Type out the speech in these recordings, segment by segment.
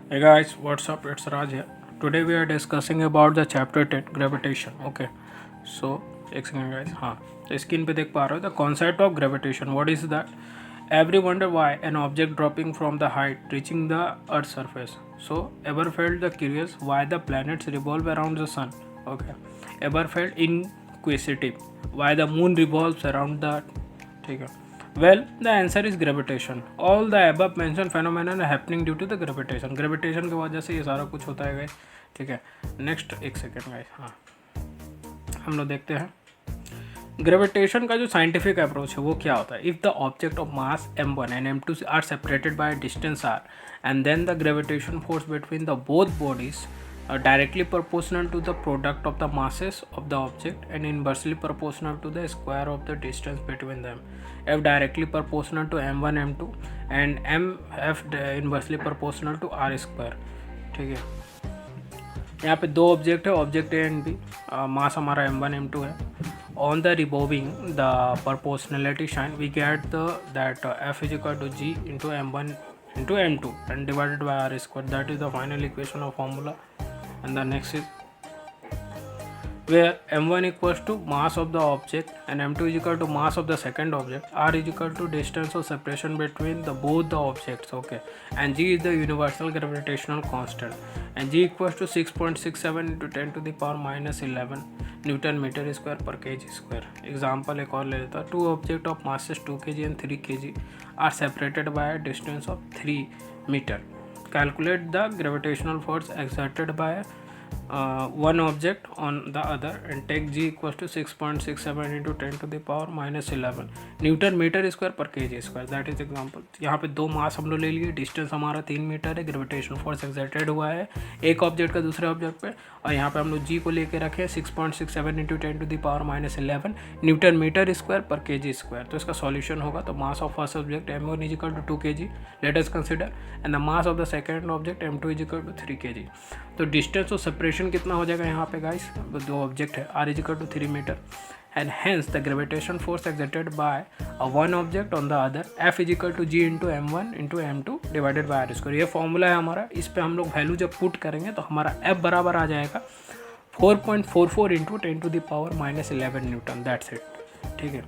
Hey guys, what's up? It's Raj here. Today we are discussing about the chapter 10 gravitation. Okay. So, एक second guys. हाँ, तो screen पे देख पा रहे हो the concept of gravitation. What is that? Ever wonder why an object dropping from the height reaching the Earth's surface? So, ever felt the curious why the planets revolve around the sun? Okay. Ever felt inquisitive why the moon revolves around the ठीक है. Well, the answer is gravitation. All the above mentioned phenomena are happening due to the gravitation. Gravitation की वजह से ये सारा कुछ होता है गाइस. ठीक है. नेक्स्ट एक सेकेंड गाइस. हाँ, हम लोग देखते हैं ग्रेविटेशन का जो साइंटिफिक अप्रोच है वो क्या होता है. If the object of mass m1 and m2 are separated by distance r and then the gravitation force between the both bodies directly proportional to the product of the masses of the object and inversely proportional to the square of the distance between them. F directly proportional to m1 m2 and mf inversely proportional to r square. ठीक है. यहाँ पे दो object है, object A and B. मास हमारा m1 m2 है. On the revolving the proportionality sign we get that f is equal to g into m1 into m2 and divided by r square. That is the final equation of formula. And the next is where m1 equals to mass of the object and m2 is equal to mass of the second object, r is equal to distance of separation between both the objects. Okay, and g is the universal gravitational constant and g equals to 6.67 into 10 to the power minus 11 Newton meter square per kg square. Example एक और ले लेता. Two object of masses 2 kg and 3 kg are separated by a distance of 3 meter. Calculate the gravitational force exerted by one object on the other and take g equals to 6.67 into 10 to the power minus 11 newton metre square per kg square. That is example. यहाँ पे दो मास हम लोग ले लिए, distance हमारा 3 metre है, gravitation force exerted हुआ है एक ऑब्जेक्ट का दूसरे ऑब्जेक्ट पे, और यहाँ पे हम लोग g को लेके रखे 6.67 into 10 to the power minus 11 newton metre square per kg square. तो इसका सॉल्यूशन होगा तो mass of first object m1 is equal to 2 kg, let us consider, and the mass of the second object m2 is equal to 3 kg. तो distance of separation कितना हो जाएगा यहाँ पे गाइस, दो ऑब्जेक्ट है, r is equal to 3 metre and hence the gravitation force exerted by one object on the other f is equal to g into m1 into m2 divided by r square. ये formula है हमारा. इस पे हम लोग value जब put करेंगे तो हमारा f बराबर आ जाएगा 4.44 into 10 to the power minus 11 newton. That's it. ठीक है.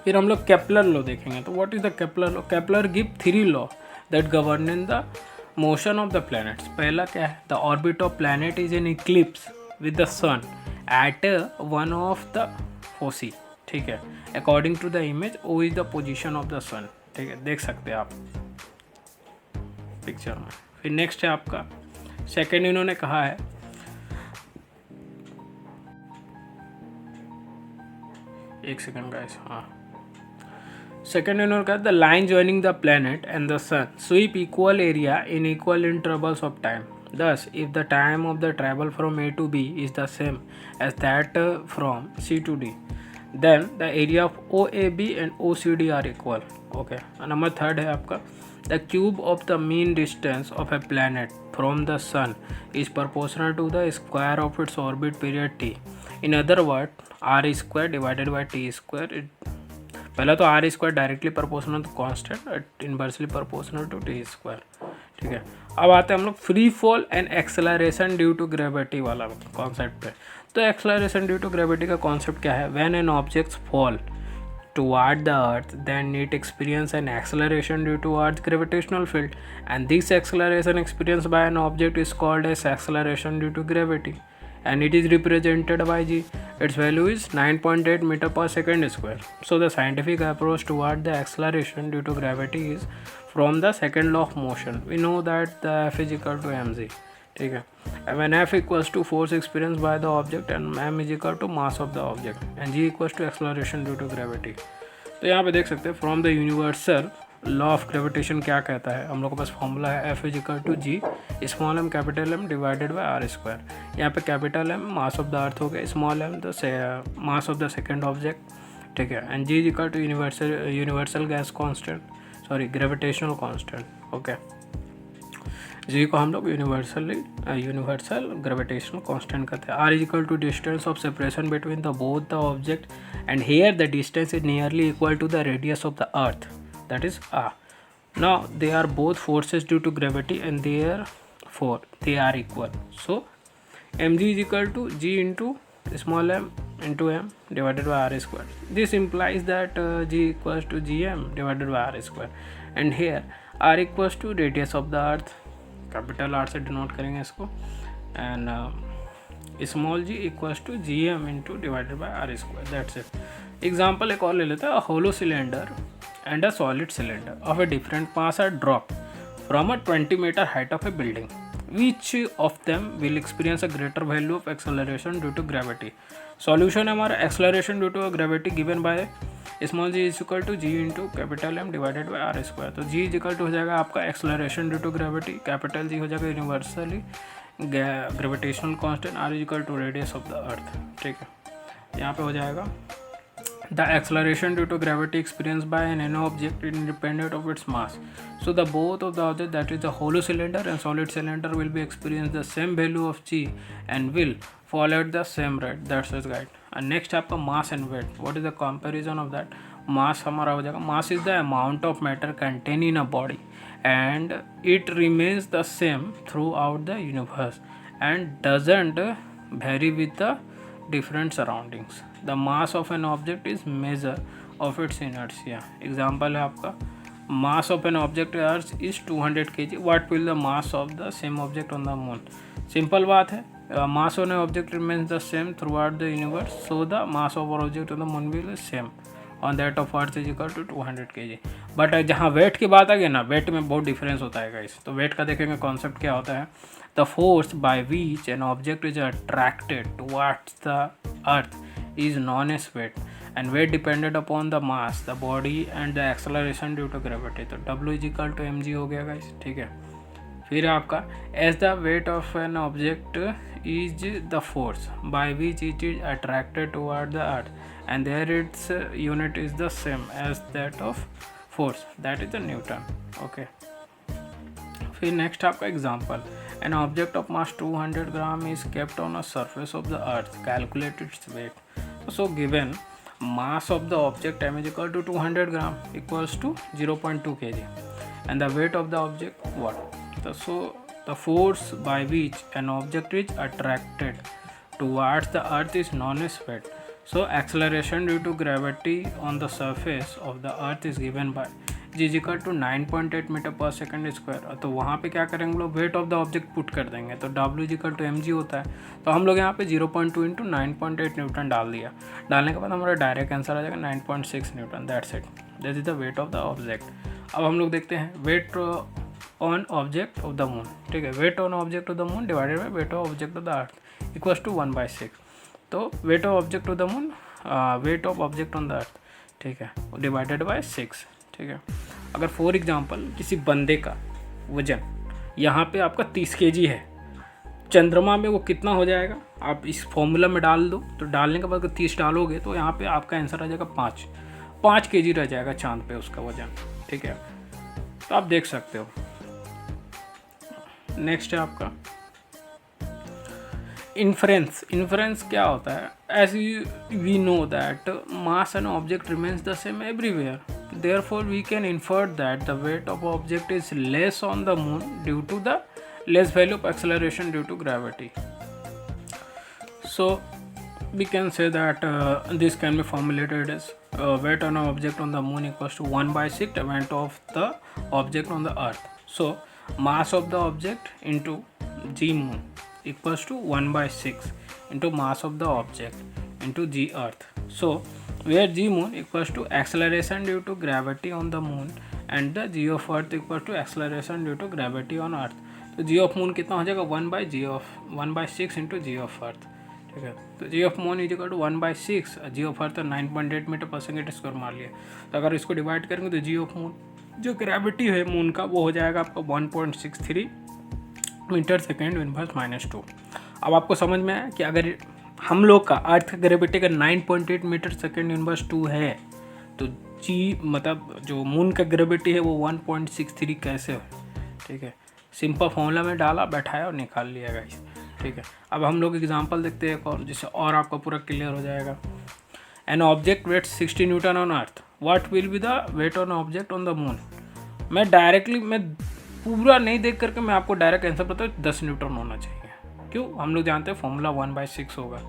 फिर हम लोग केपलर लॉ देखेंगे. तो what is the Kepler law? Kepler give 3 law that govern in the motion of the planets. पहला क्या है? The orbit of planet is in eclipse with the sun at one of the foci. ठीक है. According to the image O is the position of the सन. ठीक है, देख सकते हैं आप पिक्चर में. फिर नेक्स्ट है आपका सेकेंड. इन्होंने कहा है एक सेकेंड गाइस. हाँ, सेकेंड इन्होंने कहा the line joining the planet and the sun sweep equal area in equal intervals of time. Thus, if the time of the travel from A to B is the same as that from C to D, then the area of OAB and OCD are equal. Okay. And number third है आपका the cube of the mean distance of a planet from the sun is proportional to the square of its orbit period t. In other words, r square divided by t square. पहला तो r square directly proportional to constant, inversely proportional to T square. ठीक है. अब आते हैं हम लोग free fall and acceleration due to gravity वाला कॉन्सेप्ट पे. तो एक्सेलरेशन ड्यू टू ग्रेविटी का कॉन्सेप्ट क्या है? When an object fall toward the earth then it experience an acceleration due to earth's gravitational field, and this acceleration experienced by an object is called as acceleration due to gravity, and it is represented by g. Its value is 9.8 meter per second square. So the scientific approach toward the acceleration due to gravity is from the second law of motion. We know that the f is equal to mg. ठीक है. when f equals to force experienced by the object and m is equal to mass of the object and g equals to acceleration due to gravity. तो यहाँ पे देख सकते हैं from the universal law of gravitation क्या कहता है. हम लोग के पास फॉर्मूला है f is equal to G small M capital M divided by R square. यहाँ पे capital M mass of the earth हो गया, small M the mass of the second object. ठीक है. And G is equal to universal gas constant, sorry gravitational constant. Okay. G को हम लोग universal gravitational constant कहते हैं. R is equal to distance of separation between the both the object and here the distance is nearly equal to the radius of the earth, that is R. Now they are both forces due to gravity and therefore they are equal. So mg is equal to g into small m into m divided by r square. This implies that g equals to gm divided by r square, and here r equals to radius of the earth, capital R से denote करेंगे इसको, and small G equals to G M into divided by R square. That's it. Example एक और ले लेते हैं. A hollow cylinder and a solid cylinder of a different mass are dropped from a 20-meter height of a building. Which of them will experience a greater value of acceleration due to gravity? Solution है हमारा acceleration due to a gravity given by small g is equal to g into capital M divided by r square. तो g is equal to हो जाएगा आपका acceleration due to gravity, capital G हो जाएगा universally gravitational constant, r is equal to radius of the earth. ठीक है, यहाँ पे हो जाएगा the acceleration due to gravity experienced by an object independent of its mass. So the both of the objects, that is the hollow cylinder and solid cylinder, will be experience the same value of g and will fall at the same rate. That's it guys. And next आपका mass and weight. What is the comparison of that? Mass हमारा हो जाएगा, mass is the amount of matter contained in a body and it remains the same throughout the universe and doesn't vary with the different surroundings. The mass of an object is measure of its inertia. Example है आपका, mass of an object Earth is 200 kg. What will the mass of the same object on the moon? Simple बात है. Mass of an object remains the same throughout the universe, so the mass of an object on the moon will be same on that of Earth is equal to 200 kg. But जहाँ wait की बात आ गई ना, wait में बहुत difference होता है guys. तो वेट का देखेंगे कॉन्सेप्ट क्या होता है. The force by which N object is attracted towards the earth is known as weight, and weight depended upon the mass, the body and the acceleration due to gravity. तो W is equal to mg हो गया guys. ठीक है, फिर आपका as the weight of an object is the force by which it is attracted toward the earth and there its unit is the same as that of force, that is the Newton. Okay, फिर next आपका example. An object of mass 200 gram is kept on a surface of the earth. Calculate its weight. So given mass of the object m is equal to 200 gram equals to 0.2 kg and the weight of the object what? So the force by which an object is attracted towards the earth is known as weight. So acceleration due to gravity on the surface of the earth is given by g is equal to 9.8 metre per second square. तो वहाँ पे क्या करेंगे लोग, weight of the object put कर देंगे. तो w is equal to mg होता है. तो हम लोग यहाँ पे 0.2 इंटू 9.8 न्यूटन डाल दिया. डालने के बाद हमारा डायरेक्ट आंसर आ जाएगा 9.6 newton. That's it. This is the weight of the object. अब हम लोग देखते हैं weight on object of the moon. ठीक है, weight on object of the moon divided by weight of object of the earth equals to 1/6. तो weight of object of the moon, weight of object on the earth, ठीक है, divided by 6. ठीक है, अगर for example किसी बंदे का वजन यहाँ पे आपका 30 kg है, चंद्रमा में वो कितना हो जाएगा आप इस फॉर्मूला में डाल दो. तो डालने के बाद अगर 30 डालोगे तो यहाँ पे आपका आंसर आ जाएगा 5 kg रह जाएगा चांद पे उसका वजन. ठीक है, तो आप देख सकते हो. नेक्स्ट है आपका इन्फ्रेंस. इन्फ्रेंस क्या होता है? As we know that mass and object remains the same everywhere. Therefore, we can infer that the weight of object is less on the moon due to the less value of acceleration due to gravity. So, we can say that this can be formulated as weight on an object on the moon equals to 1/6 the weight of the object on the earth. So, mass of the object into g moon equals to 1/6 into mass of the object into g earth. So, where g moon equals to acceleration due to gravity on the moon and the g of earth equals to acceleration due to gravity on earth. तो g of moon कितना हो जाएगा 1/6 into g of earth. ठीक है, तो g of moon is equal to 1/6, g of earth 9.8 metre per second square मार लिया. तो अगर इसको डिवाइड करेंगे तो g of moon जो ग्रेविटी है मून का वो हो जाएगा आपका 1.63 मीटर सेकेंड इनवर्स -2. अब आपको समझ में आया कि अगर हम लोग का अर्थ ग्रेविटी का 9.8 मीटर सेकेंड इनवर्स 2 है तो जी मतलब जो मून का ग्रेविटी है वो 1.63 कैसे है. ठीक है, सिंपल फॉर्मूला में डाला, बैठाया और निकाल लिया गाइस. ठीक है, अब हम लोग एग्जांपल देखते हैं और जिससे और आपका पूरा क्लियर हो जाएगा. An object weight 60 newton on earth. What will be the weight on object on the moon? मैं डायरेक्टली मैं पूरा नहीं देख करके मैं आपको डायरेक्ट आंसर बताऊँ 10 न्यूटन होना चाहिए। क्यों? हम लोग जानते हैं फॉर्मूला 1/6 होगा,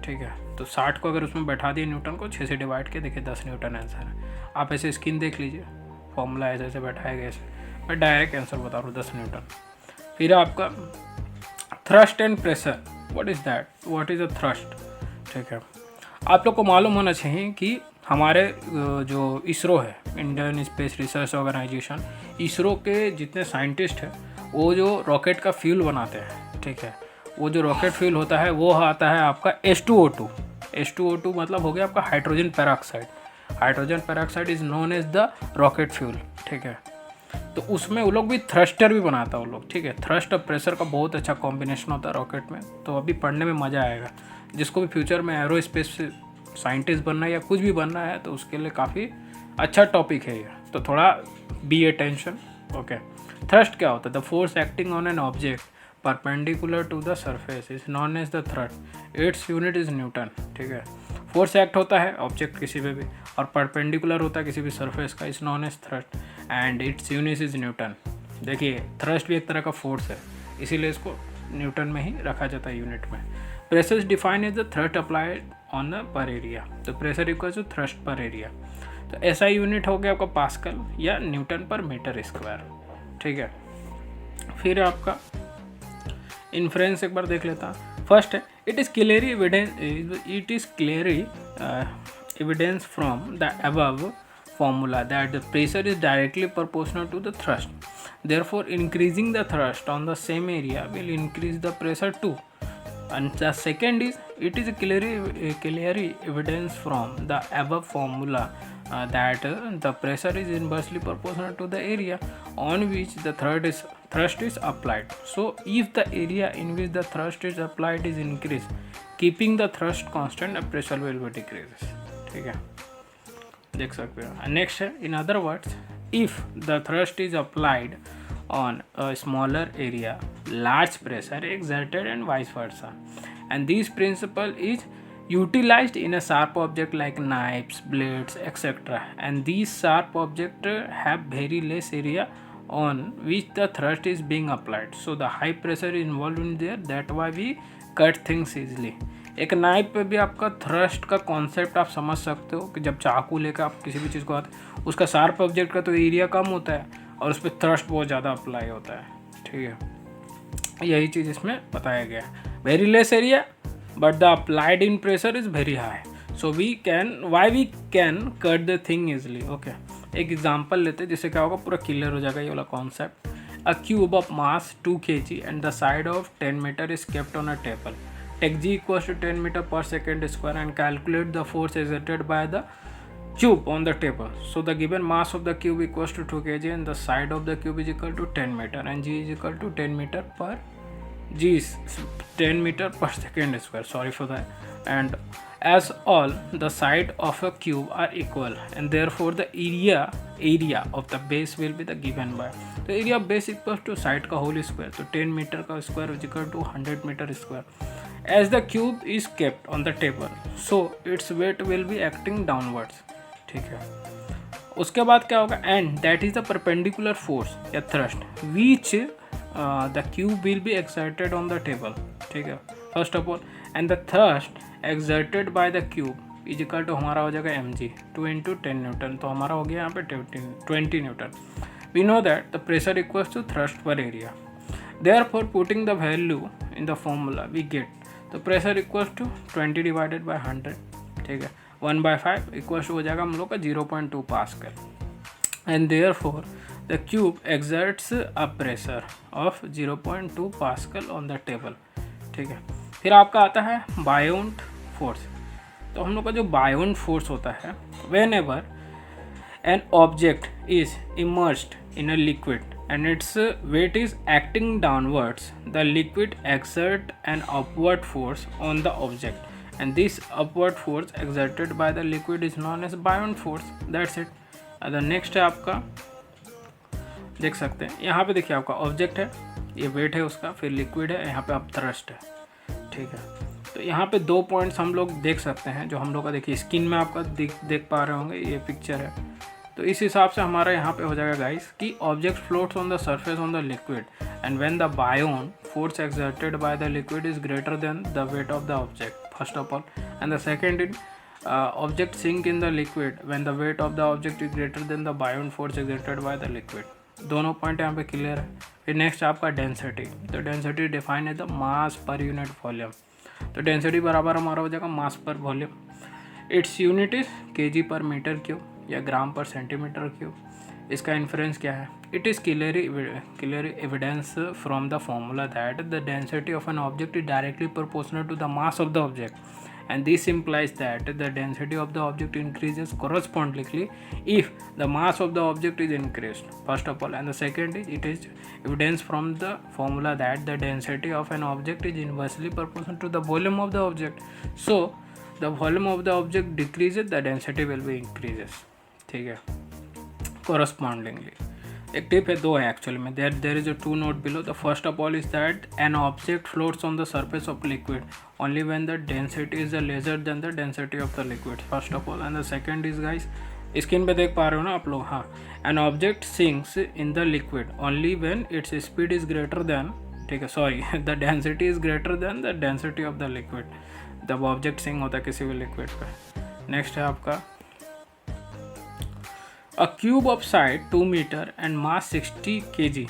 ठीक है। तो 60 को अगर उसमें बैठा दिए न्यूटन को 6 से डिवाइड किया, देखिए 10 न्यूटन आंसर है। आप ऐसे स्क्रीन देख लीजिए, फॉर्मूला ऐसे ऐसे बैठाया गया ऐसे, मैं डायरेक्ट आंसर बता रहा हूँ 10 न्यूटन। फिर आपका thrust and pressure, what is that, what is a thrust, ठीक है। आप लोग को मालूम होना चाहिए कि हमारे जो इसरो है, Indian space research organisation, ISRO के जितने साइंटिस्ट हैं वो जो रॉकेट का फ्यूल बनाते हैं, ठीक है, वो जो रॉकेट फ्यूल होता है वो आता है आपका H2O2। H2O2 मतलब हो गया आपका hydrogen peroxide. Hydrogen peroxide is known as the rocket fuel, ठीक है। तो उसमें वो लोग भी थ्रस्टर भी बनाता है वो लोग, ठीक है। थ्रस्ट और प्रेशर का बहुत अच्छा कॉम्बिनेशन होता है रॉकेट में, तो अभी पढ़ने में मज़ा आएगा। जिसको भी फ्यूचर में एरोस्पेस से साइंटिस्ट बनना है या कुछ भी बनना है तो उसके लिए काफ़ी अच्छा टॉपिक है ये, तो थोड़ा बी अटेंशन, ओके। थ्रस्ट क्या होता है? The force acting on an object perpendicular to the surface is known as the thrust, its unit is newton, ठीक है। फोर्स एक्ट होता है ऑब्जेक्ट किसी पे भी और परपेंडिकुलर होता है किसी भी सरफेस का, is known as thrust and its unit is newton. देखिए थ्रस्ट भी एक तरह का फोर्स है, इसीलिए इसको न्यूटन में ही रखा जाता है यूनिट में। Pressure is defined as the thrust applied on the per area, तो pressure equal to thrust per area. तो ऐसा यूनिट हो गया आपका पास्कल या न्यूटन पर मीटर स्क्वायर, ठीक है। फिर आपका इन्फ्रेंस एक बार देख लेता। फर्स्ट है it is clearly evidence from the above formula that the pressure is directly proportional to the thrust. Therefore, increasing the thrust on the same area will increase the pressure too. And the second is it is clearly evidence from the above formula that the pressure is inversely proportional to the area on which the thrust is applied. So, if the area in which the thrust is applied is increased, keeping the thrust constant, the pressure will be decreases. ठीक है, देख सकते हो। Next है in other words if the thrust is applied on a smaller area, large pressure exerted and vice versa, and this principle is utilized in a sharp object like knives, blades, etc., and these sharp objects have very less area on which the thrust is being applied, so the high pressure is involved in there, that why we cut things easily. एक knife पे भी आपका thrust का concept आप समझ सकते हो कि जब चाकू लेकर आप किसी भी चीज़ को आते, उसका शार्प ऑब्जेक्ट का तो एरिया कम होता है और उस पर थ्रस्ट बहुत ज़्यादा अप्लाई होता है, ठीक है। यही चीज़ इसमें बताया गया है, very less area but the applied in pressure is very high, so we can cut the thing easily, okay. एक एग्जांपल लेते हैं जिससे क्या होगा पूरा क्लियर हो जाएगा ये वाला concept. A cube of mass 2 kg and the side of 10 metre is kept on a table, take g equals to 10 meter per second square and calculate the force exerted by the cube on the table. So the given mass of the cube equals to 2 kg and the side of the cube is equal to 10 meter and g is equal to 10 meter per g is 10 meter per second square, sorry for that, and as all the side of a cube are equal and therefore the area of the base will be the given by, तो area of base equals to side का whole square, तो 10 meter का square is equal to 100 meter square. As the cube is kept on the table, so its weight will be acting downwards, ठीक है। उसके बाद क्या होगा, and that is the perpendicular force या thrust which the cube will be exerted on the table, ठीक है, first of all, and the thrust exerted by the cube is equal to हमारा हो जाएगा mg 2 into 10 न्यूटन, तो हमारा हो गया यहाँ पे 20 Newton. We know that the pressure equals to thrust per area, therefore putting the value in the formula we get तो pressure equals to 20 divided by 100, ठीक है, 1/5 इक्वल्स हो जाएगा हम लोग का 0.2 pascal and therefore the cube exerts a pressure of 0.2 pascal on the table, ठीक है। फिर आपका आता है बायोंट फोर्स। तो हम लोग का जो बायोंट फोर्स होता है, when ever N object is immersed in a liquid and its weight is acting downwards, the liquid exert an upward force on the object, and this upward force exerted by the liquid is known as buoyant force. That's it. the next है आपका, देख सकते हैं यहाँ पे, देखिए आपका object है, ये वेट है उसका, फिर लिक्विड है, यहाँ पे आप थ्रस्ट है, ठीक है। तो यहाँ पे 2 पॉइंट्स हम लोग देख सकते हैं जो हम लोग का, देखिए स्क्रीन में आपका देख पा रहे होंगे, ये पिक्चर है, तो इस हिसाब से हमारा यहाँ पे हो जाएगा गाइस कि object floats on the surface on the liquid and when the buoyant force exerted by the liquid is greater than the weight of the object first of all, and the second is object sink in the liquid when the weight of the object is greater than the buoyant force exerted by the liquid. दोनों point यहाँ पे clear है। फिर next आपका density, तो density define as the mass per unit volume. तो density बराबर हमारा हो जाएगा mass per volume. Its unit is KG per metre cube या ग्राम पर सेंटीमीटर क्यूब। इसका इन्फ्रेंस क्या है? It is clearly evidence from the formula that the density of an object is directly proportional to the mass of the object, and this implies that the density of the object increases correspondingly if the mass of the object is increased first of all, and the second is it is evidence from the formula that the density of an object is inversely proportional to the volume of the object, so the volume of the object decreases, the density will be increases, ठीक है, correspondingly। एक tip है, दो है actually में, there is a two note below. The first of all is that an object floats on the surface of liquid only when the density is lesser than the density of the liquid first of all, and the second is guys, screen पे देख पा रहे हो ना आप लोग, हाँ, an object sinks in the liquid only when its speed is greater than, ठीक है, sorry, the density is greater than the density of the liquid जब ऑब्जेक्ट सिंक होता है किसी भी लिक्विड पे। नेक्स्ट है आपका a cube of side 2 meter and mass 60 kg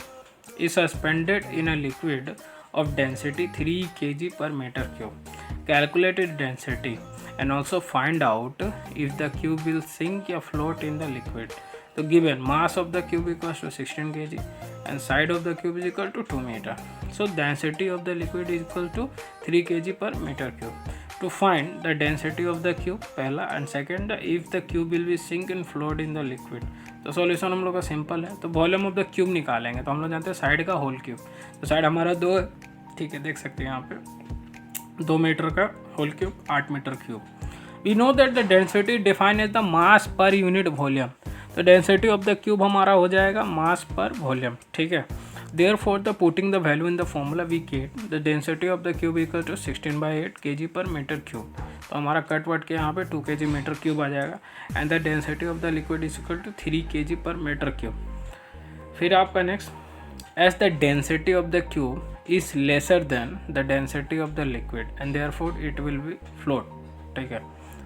is suspended in a liquid of density 3 kg per meter cube. Calculate its density and also find out if the cube will sink or float in the liquid. So given mass of the cube equals to 16 kg and side of the cube is equal to 2 meter. So density of the liquid is equal to 3 kg per meter cube. To find the density of the cube पहला, and second if the cube will be sink and float in the liquid। तो solution हम लोग का simple है। तो volume of the cube निकालेंगे, तो हम लोग जानते हैं साइड का होल क्यूब, तो साइड हमारा 2 है, ठीक है, देख सकते हैं यहाँ पे 2 मीटर का whole cube 8 metre cube. We know that the density define as the mass per unit volume. तो डेंसिटी ऑफ द क्यूब हमारा हो जाएगा मास पर वॉल्यूम, ठीक है। Therefore, the putting the value in the formula we get the density of the cube equal to 16/8 kg per meter cube। तो हमारा cut what के यहाँ पे 2 kg मीटर क्यूब आ जाएगा, and the density of the liquid is equal to 3 kg per metre cube. फिर आपका next, as the density of the cube is lesser than the density of the liquid and therefore it will be float, ठीक है।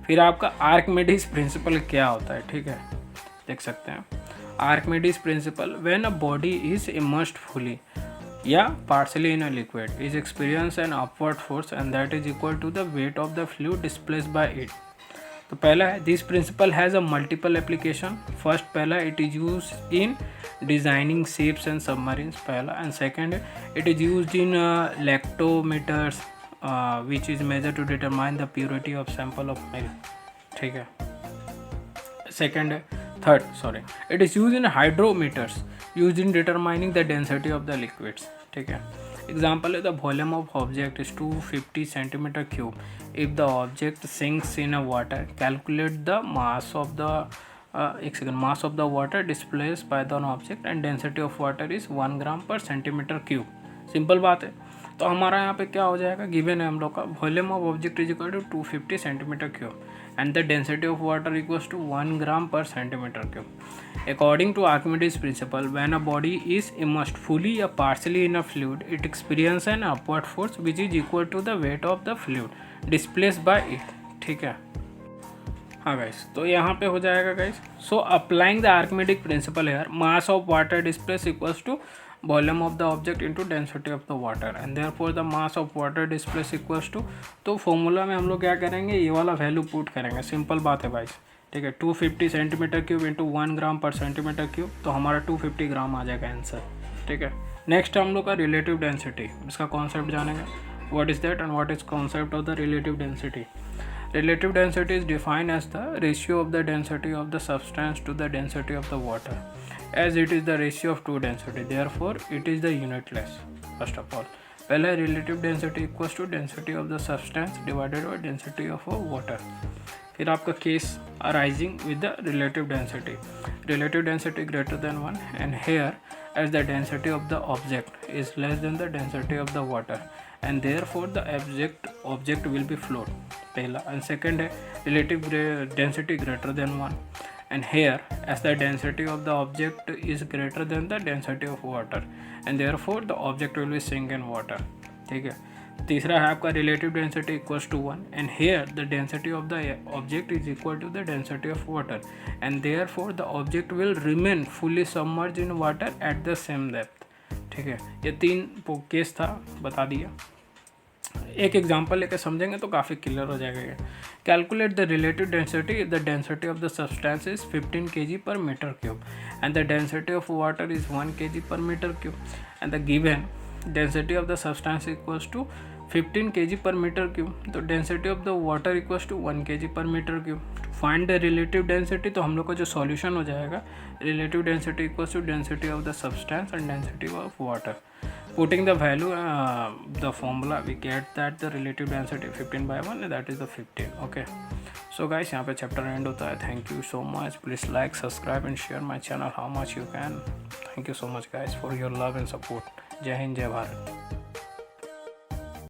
फिर आपका Archimedes principal क्या होता है, ठीक है, देख सकते हैं। Archimedes principle, when a body is immersed fully या partially in a liquid is experience an upward force and that is equal to the weight of the fluid displaced by it। तो पहला है, this principle has a multiple application। First पहला, it is used in designing ships and submarines पहला, and second it is used in lactometers which is measured to determine the purity of sample of milk, ठीक है। Second है, third sorry, it is use in hydrometers use in determining the density of the liquids, ठीक है। Example है, the volume of object is 250 centimetre cube if the object sinks in a water, calculate the mass of the एक second, mass of the water displace by the object and density of water is 1 gram per centimetre cube. Simple बात है। तो हमारा यहाँ पे क्या हो जाएगा, गिवन है हम लोग का, volume of object is equal to 250 centimetre cube and the density of water equals to 1 gram per centimeter cube. According to Archimedes principle, when a body is immersed fully or partially in a fluid, it experiences an upward force which is equal to the weight of the fluid displaced by it, ठीक है। हाँ guys, तो यहाँ पे हो जाएगा guys, so applying the Archimedic principle here, mass of water displace equals to volume of the object into density of the water and therefore the mass of water displace equals to, तो formula में हम लोग क्या करेंगे, ये वाला value put करेंगे, simple बात है भाई, ठीक है। 250 centimetre cube into 1 gram per centimetre cube, तो हमारा 250 ग्राम आ जाएगा आंसर, ठीक है। नेक्स्ट हम लोग का रिलेटिव डेंसिटी, इसका कॉन्सेप्ट जानेंगे, what is that and what is concept of the relative density. Relative density is defined as the ratio of the density of the substance to the density of the water, as it is the ratio of two density, therefore it is the unitless। First of all, पहला relative density equals to density of the substance divided by density of a water। फिर आपका case arising with the relative density greater than 1 and here as the density of the object is less than the density of the water and therefore the object will be float, पहला। and second है relative density greater than 1 and here as the density of the object is greater than the density of water and therefore the object will be sink in water. ठीक है. तीसरा है आपका relative density equals to 1 and here the density of the object is equal to the density of water and therefore the object will remain fully submerged in water at the same depth. ठीक है. ये 3 case था, बता दिया. एक example लेकर समझेंगे तो काफ़ी क्लियर हो जाएगा ये. Calculate the relative density. The density of the substance is 15 kg per meter cube and the density of water is 1 kg per meter cube and the given density of the substance equals to 15 kg per meter cube. तो density of the water equals to 1 kg per meter cube. To find the relative density, तो हम लोग का जो solution हो जाएगा relative density equals to density of the substance and density of water. Putting the value, the formula, we get that the relative density 15/1 that is the 15. Okay. So guys, यहाँ पे chapter end होता है. Thank you so much. Please like, subscribe and share my channel how much you can. Thank you so much guys for your love and support. जय हिंद, जय भारत.